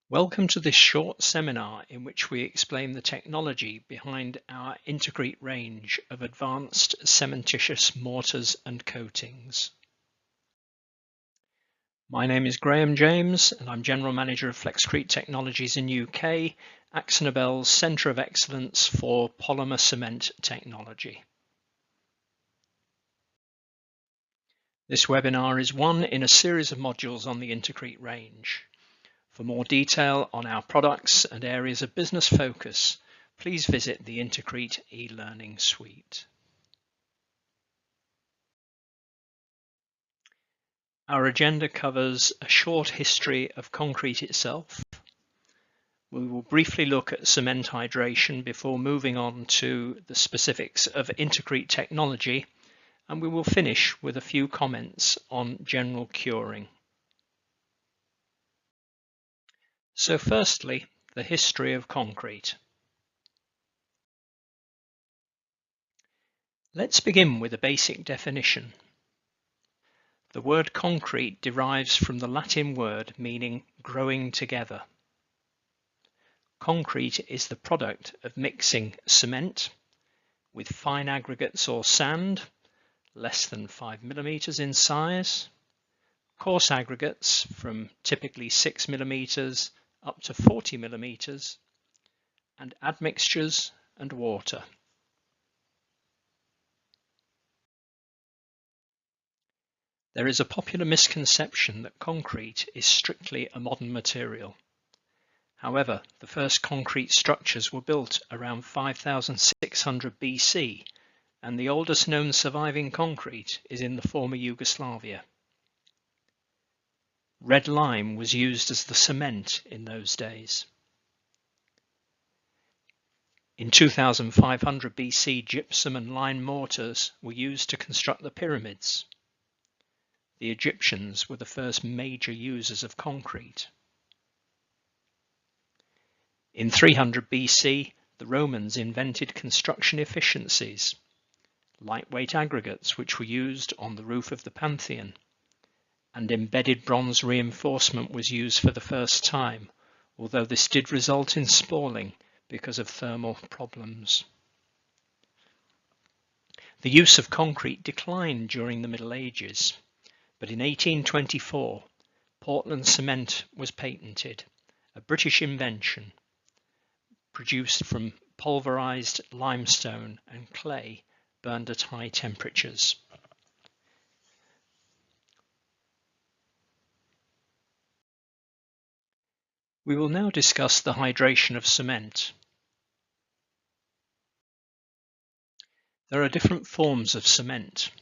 Welcome to this short seminar in which we explain the technology behind our Intercrete range of advanced cementitious mortars and coatings. My name is Graham James and I'm General Manager of Intercrete Technologies in UK, AkzoNobel's Centre of Excellence for Polymer Cement Technology. This webinar is one in a series of modules on the Intercrete range. For more detail on our products and areas of business focus, please visit the Intercrete e-learning suite. Our agenda covers a short history of concrete itself. We will briefly look at cement hydration before moving on to the specifics of Intercrete technology, and we will finish with a few comments on general curing. So firstly, the history of concrete. Let's begin with a basic definition. The word concrete derives from the Latin word meaning growing together. Concrete is the product of mixing cement with fine aggregates or sand, less than 5 millimeters in size, coarse aggregates from typically 6 millimeters up to 40 millimeters, and admixtures and water. There is a popular misconception that concrete is strictly a modern material. However, the first concrete structures were built around 5600 BC, and the oldest known surviving concrete is in the former Yugoslavia. Red lime was used as the cement in those days. In 2500 BC, gypsum and lime mortars were used to construct the pyramids. The Egyptians were the first major users of concrete. In 300 BC, the Romans invented construction efficiencies, lightweight aggregates which were used on the roof of the Pantheon, and embedded bronze reinforcement was used for the first time, although this did result in spalling because of thermal problems. The use of concrete declined during the Middle Ages, but in 1824, Portland cement was patented, a British invention produced from pulverized limestone and clay burned at high temperatures. We will now discuss the hydration of cement. There are different forms of cement.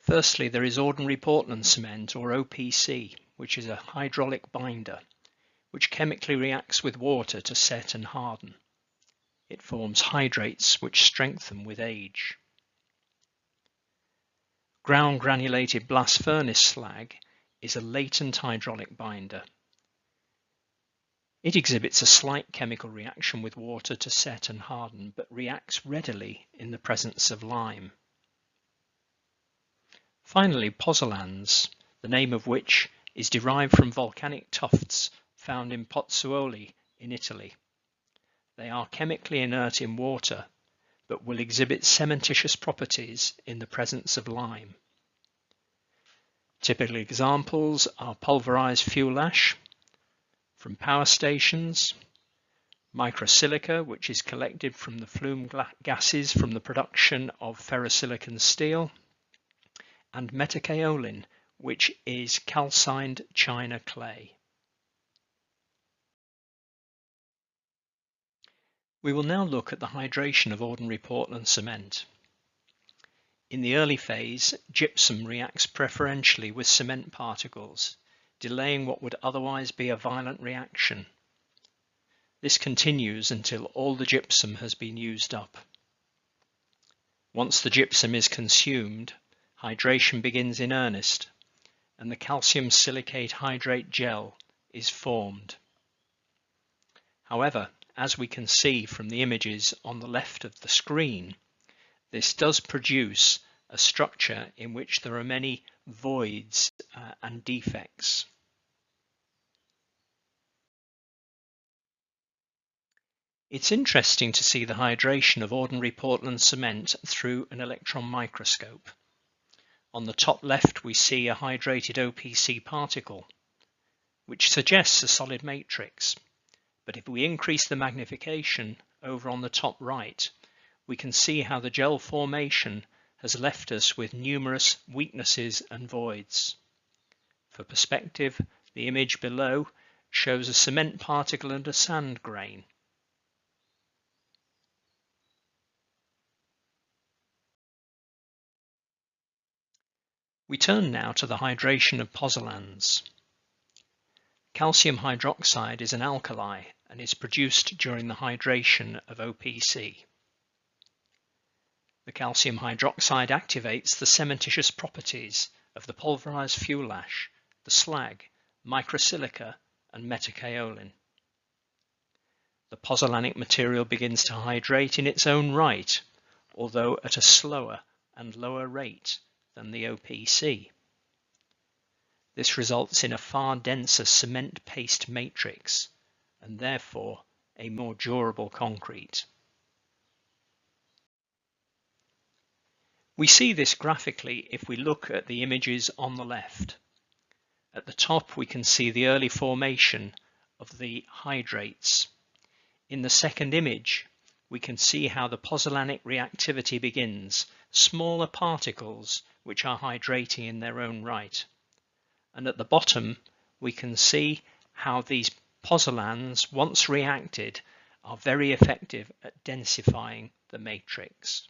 Firstly, there is ordinary Portland cement, or OPC, which is a hydraulic binder, which chemically reacts with water to set and harden. It forms hydrates which strengthen with age. Ground granulated blast furnace slag is a latent hydraulic binder. It exhibits a slight chemical reaction with water to set and harden, but reacts readily in the presence of lime. Finally, Pozzolans, the name of which is derived from volcanic tufts found in Pozzolans in Italy. They are chemically inert in water, but will exhibit cementitious properties in the presence of lime. Typical examples are pulverized fuel ash from power stations, microsilica, which is collected from the flume gases from the production of ferrosilicon steel, and metakaolin, which is calcined china clay. We will now look at the hydration of ordinary Portland cement. In the early phase, gypsum reacts preferentially with cement particles, delaying what would otherwise be a violent reaction. This continues until all the gypsum has been used up. Once the gypsum is consumed, hydration begins in earnest, and the calcium silicate hydrate gel is formed. However, as we can see from the images on the left of the screen, this does produce a structure in which there are many voids and defects. It's interesting to see the hydration of ordinary Portland cement through an electron microscope. On the top left we see a hydrated OPC particle, which suggests a solid matrix. But if we increase the magnification over on the top right, we can see how the gel formation has left us with numerous weaknesses and voids. For perspective, the image below shows a cement particle and a sand grain. We turn now to the hydration of Pozzolans. Calcium hydroxide is an alkali and is produced during the hydration of OPC. The calcium hydroxide activates the cementitious properties of the pulverized fuel ash, the slag, microsilica, and metakaolin. The pozzolanic material begins to hydrate in its own right, although at a slower and lower rate than the OPC. This results in a far denser cement paste matrix and therefore a more durable concrete. We see this graphically if we look at the images on the left. At the top we can see the early formation of the hydrates. In the second image we can see how the pozzolanic reactivity begins, smaller particles which are hydrating in their own right. And at the bottom we can see how these pozzolans, once reacted, are very effective at densifying the matrix.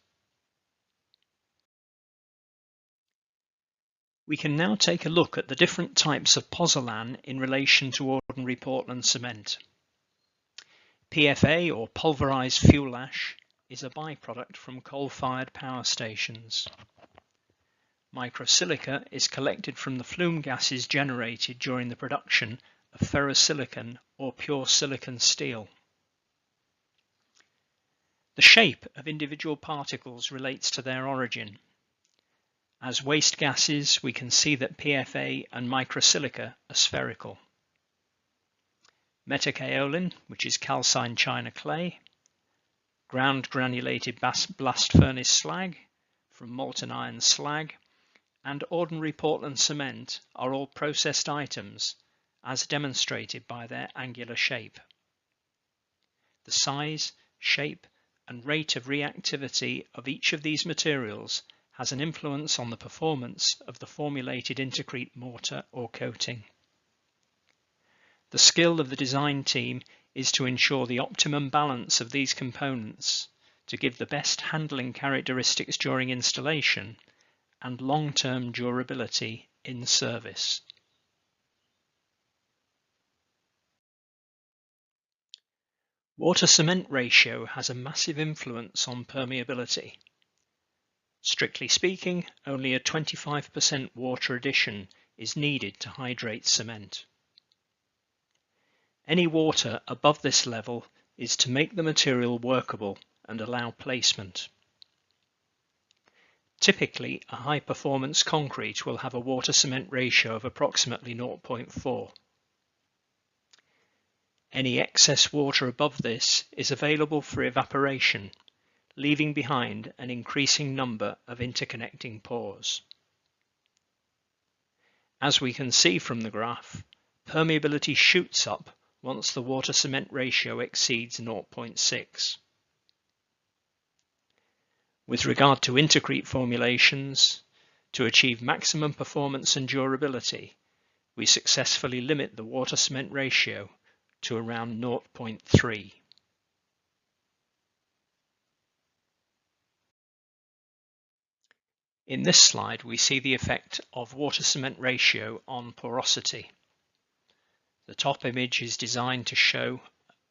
We can now take a look at the different types of pozzolan in relation to ordinary Portland cement. PFA, or pulverized fuel ash, is a byproduct from coal-fired power stations. Microsilica is collected from the flume gases generated during the production of ferrosilicon or pure silicon steel. The shape of individual particles relates to their origin. As waste gases, we can see that PFA and microsilica are spherical. Metakaolin, which is calcined china clay, ground granulated blast furnace slag from molten iron slag, and ordinary Portland cement are all processed items, as demonstrated by their angular shape. The size, shape, and rate of reactivity of each of these materials has an influence on the performance of the formulated intercrete mortar or coating. The skill of the design team is to ensure the optimum balance of these components to give the best handling characteristics during installation and long-term durability in service. Water-cement ratio has a massive influence on permeability. Strictly speaking, only a 25% water addition is needed to hydrate cement. Any water above this level is to make the material workable and allow placement. Typically, a high-performance concrete will have a water-cement ratio of approximately 0.4. Any excess water above this is available for evaporation, leaving behind an increasing number of interconnecting pores. As we can see from the graph, permeability shoots up once the water-cement ratio exceeds 0.6. With regard to intercrete formulations, to achieve maximum performance and durability, we successfully limit the water-cement ratio to around 0.3. In this slide, we see the effect of water-cement ratio on porosity. The top image is designed to show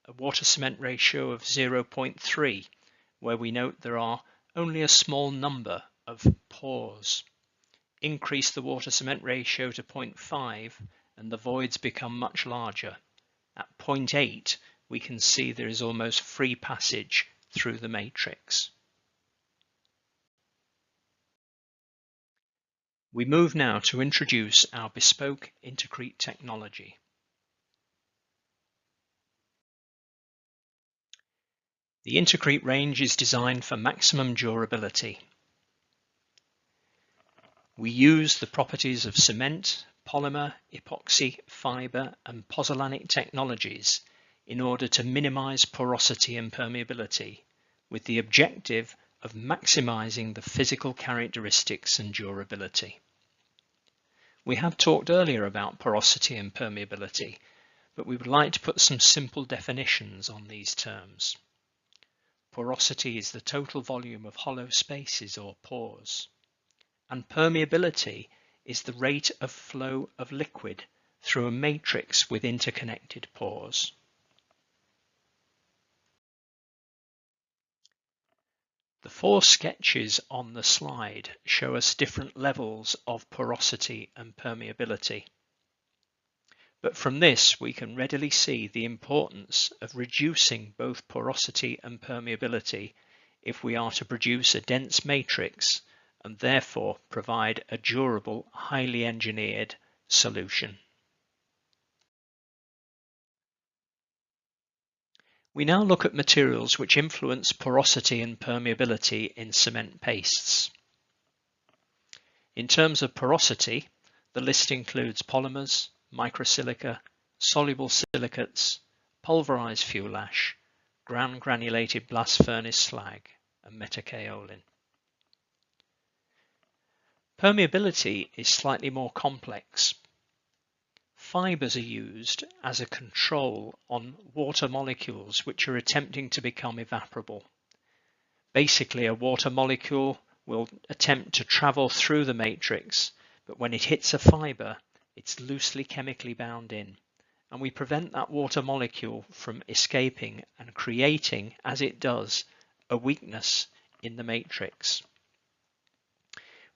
a water-cement ratio of 0.3, where we note there are only a small number of pores. Increase the water-cement ratio to 0.5 and the voids become much larger. At 0.8, we can see there is almost free passage through the matrix. We move now to introduce our bespoke Intercrete technology. The Intercrete range is designed for maximum durability. We use the properties of cement, polymer, epoxy, fiber, and pozzolanic technologies in order to minimize porosity and permeability, with the objective of maximizing the physical characteristics and durability. We have talked earlier about porosity and permeability, but we would like to put some simple definitions on these terms. Porosity is the total volume of hollow spaces or pores, and permeability is the rate of flow of liquid through a matrix with interconnected pores. The four sketches on the slide show us different levels of porosity and permeability. But from this, we can readily see the importance of reducing both porosity and permeability if we are to produce a dense matrix and therefore provide a durable, highly engineered solution. We now look at materials which influence porosity and permeability in cement pastes. In terms of porosity, the list includes polymers, microsilica, soluble silicates, pulverized fuel ash, ground granulated blast furnace slag, and metakaolin. Permeability is slightly more complex. Fibers are used as a control on water molecules which are attempting to become evaporable. Basically, a water molecule will attempt to travel through the matrix, but when it hits a fiber, it's loosely chemically bound in, and we prevent that water molecule from escaping and creating, as it does, a weakness in the matrix.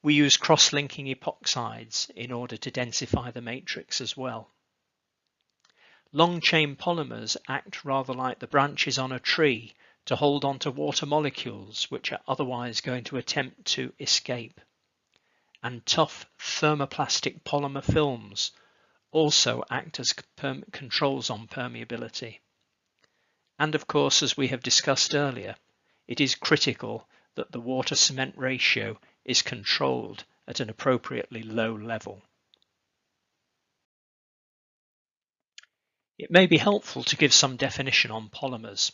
We use cross-linking epoxides in order to densify the matrix as well. Long-chain polymers act rather like the branches on a tree to hold on to water molecules which are otherwise going to attempt to escape. And tough thermoplastic polymer films also act as controls on permeability. And of course, as we have discussed earlier, it is critical that the water-cement ratio is controlled at an appropriately low level. It may be helpful to give some definition on polymers.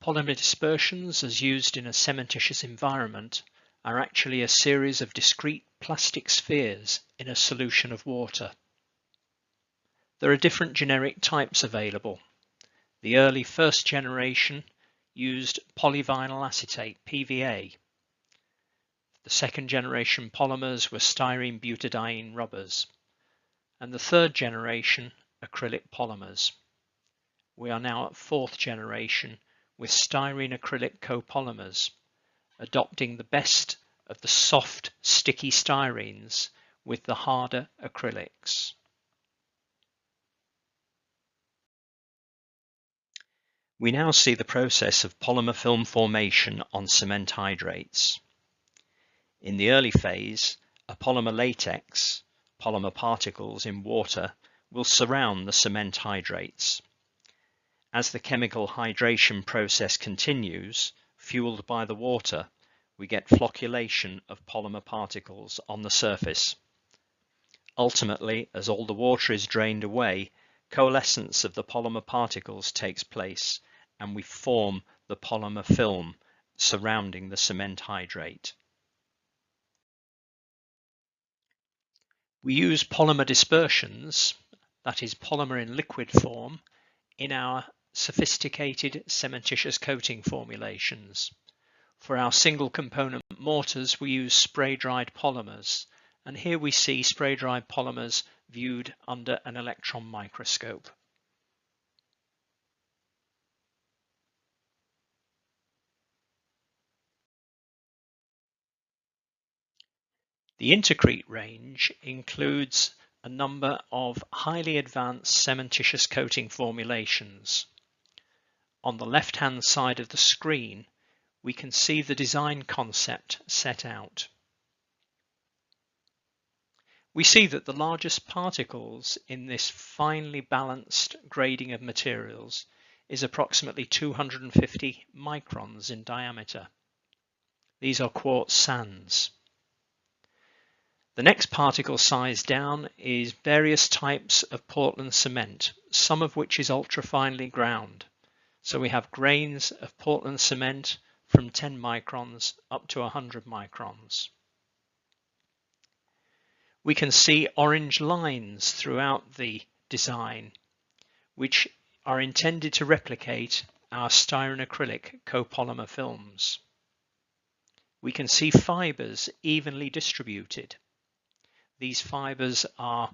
Polymer dispersions, as used in a cementitious environment, are actually a series of discrete plastic spheres in a solution of water. There are different generic types available. The early first generation used polyvinyl acetate, PVA. The second generation polymers were styrene butadiene rubbers, and the third generation acrylic polymers. We are now at fourth generation with styrene acrylic copolymers, adopting the best of the soft, sticky styrenes with the harder acrylics. We now see the process of polymer film formation on cement hydrates. In the early phase, a polymer latex, polymer particles in water, will surround the cement hydrates. As the chemical hydration process continues, fueled by the water, we get flocculation of polymer particles on the surface. Ultimately, as all the water is drained away, coalescence of the polymer particles takes place, and we form the polymer film surrounding the cement hydrate. We use polymer dispersions, that is polymer in liquid form, in our sophisticated cementitious coating formulations. For our single component mortars, we use spray-dried polymers, and here we see spray-dried polymers viewed under an electron microscope. The Intercrete range includes a number of highly advanced cementitious coating formulations. On the left-hand side of the screen, we can see the design concept set out. We see that the largest particles in this finely balanced grading of materials is approximately 250 microns in diameter. These are quartz sands. The next particle size down is various types of Portland cement, some of which is ultra-finely ground. So we have grains of Portland cement from 10 microns up to 100 microns. We can see orange lines throughout the design, which are intended to replicate our styrene-acrylic copolymer films. We can see fibers evenly distributed. These fibers are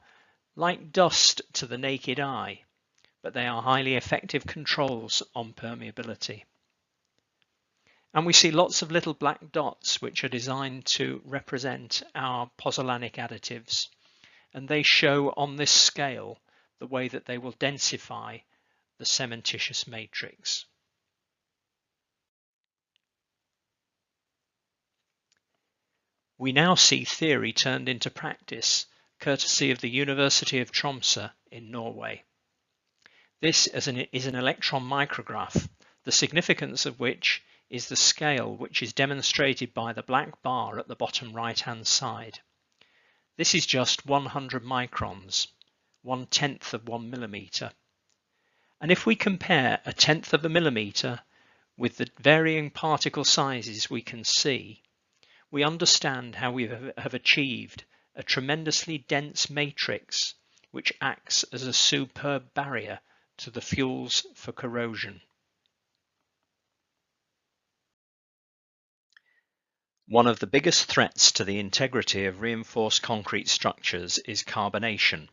like dust to the naked eye, but they are highly effective controls on permeability. And we see lots of little black dots which are designed to represent our pozzolanic additives, and they show on this scale the way that they will densify the cementitious matrix. We now see theory turned into practice, courtesy of the University of Tromsø in Norway. This is an electron micrograph, the significance of which is the scale which is demonstrated by the black bar at the bottom right-hand side. This is just 100 microns, 1/10 of 1 millimeter. And if we compare 1/10 of a millimeter with the varying particle sizes we can see, we understand how we have achieved a tremendously dense matrix which acts as a superb barrier to the fuels for corrosion. One of the biggest threats to the integrity of reinforced concrete structures is carbonation,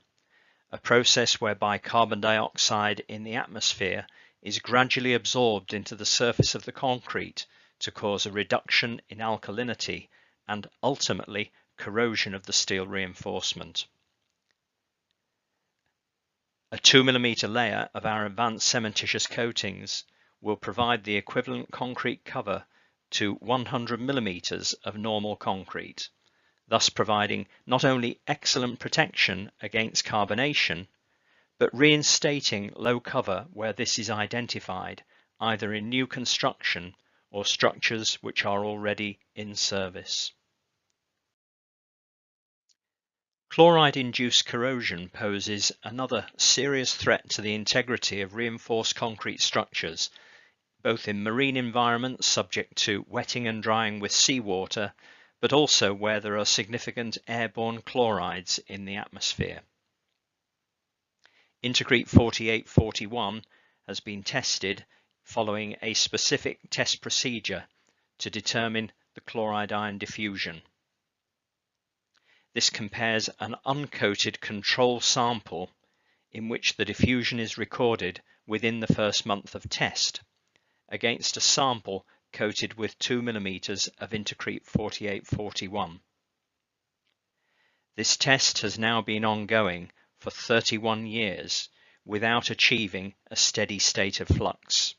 a process whereby carbon dioxide in the atmosphere is gradually absorbed into the surface of the concrete to cause a reduction in alkalinity and ultimately corrosion of the steel reinforcement. A 2 mm layer of our advanced cementitious coatings will provide the equivalent concrete cover to 100 mm of normal concrete, thus providing not only excellent protection against carbonation, but reinstating low cover where this is identified, either in new construction or structures which are already in service. Chloride-induced corrosion poses another serious threat to the integrity of reinforced concrete structures, both in marine environments subject to wetting and drying with seawater, but also where there are significant airborne chlorides in the atmosphere. Intercrete 4841 has been tested following a specific test procedure to determine the chloride ion diffusion. This compares an uncoated control sample in which the diffusion is recorded within the first month of test against a sample coated with 2 mm of Intercrete 4841. This test has now been ongoing for 31 years without achieving a steady state of flux.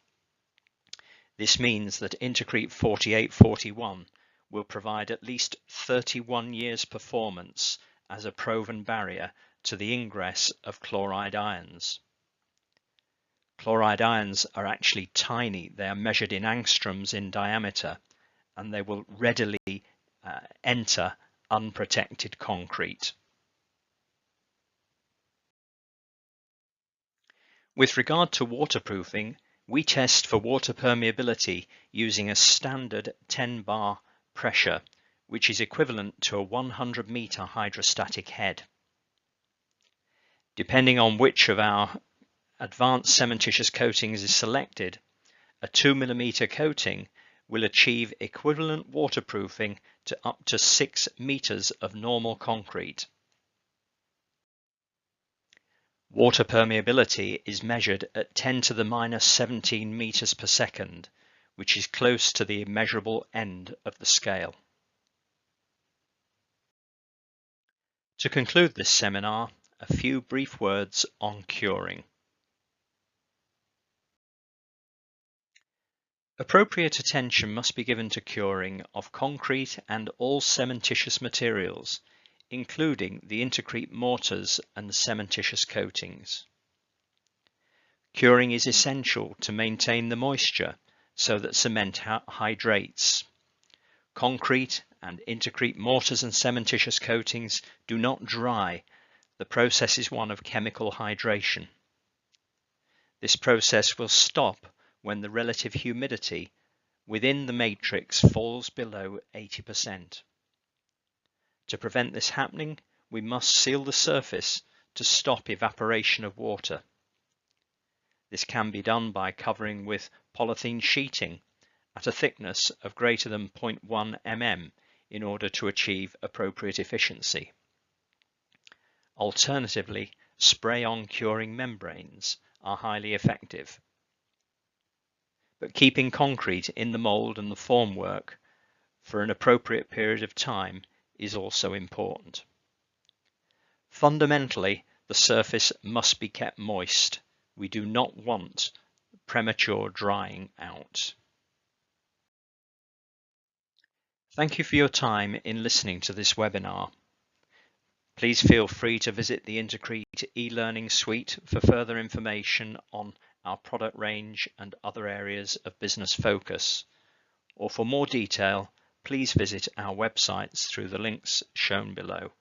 This means that Intercrete 4841 will provide at least 31 years performance as a proven barrier to the ingress of chloride ions. Chloride ions are actually tiny. They are measured in angstroms in diameter, and they will readily enter unprotected concrete. With regard to waterproofing, we test for water permeability using a standard 10 bar pressure, which is equivalent to a 100 meter hydrostatic head. Depending on which of our advanced cementitious coatings is selected, a 2 mm coating will achieve equivalent waterproofing to up to 6 meters of normal concrete. Water permeability is measured at 10 to the minus 17 meters per second, which is close to the immeasurable end of the scale. To conclude this seminar, a few brief words on curing. Appropriate attention must be given to curing of concrete and all cementitious materials, including the intercrete mortars and cementitious coatings. Curing is essential to maintain the moisture so that cement hydrates. Concrete and intercrete mortars and cementitious coatings do not dry. The process is one of chemical hydration. This process will stop when the relative humidity within the matrix falls below 80%. To prevent this happening, we must seal the surface to stop evaporation of water. This can be done by covering with polythene sheeting at a thickness of greater than 0.1 mm in order to achieve appropriate efficiency. Alternatively, spray-on curing membranes are highly effective. But keeping concrete in the mold and the formwork for an appropriate period of time is also important. Fundamentally, the surface must be kept moist. We do not want premature drying out. Thank you for your time in listening to this webinar. Please feel free to visit the Intercrete e-learning suite for further information on our product range and other areas of business focus. Or for more detail, please visit our websites through the links shown below.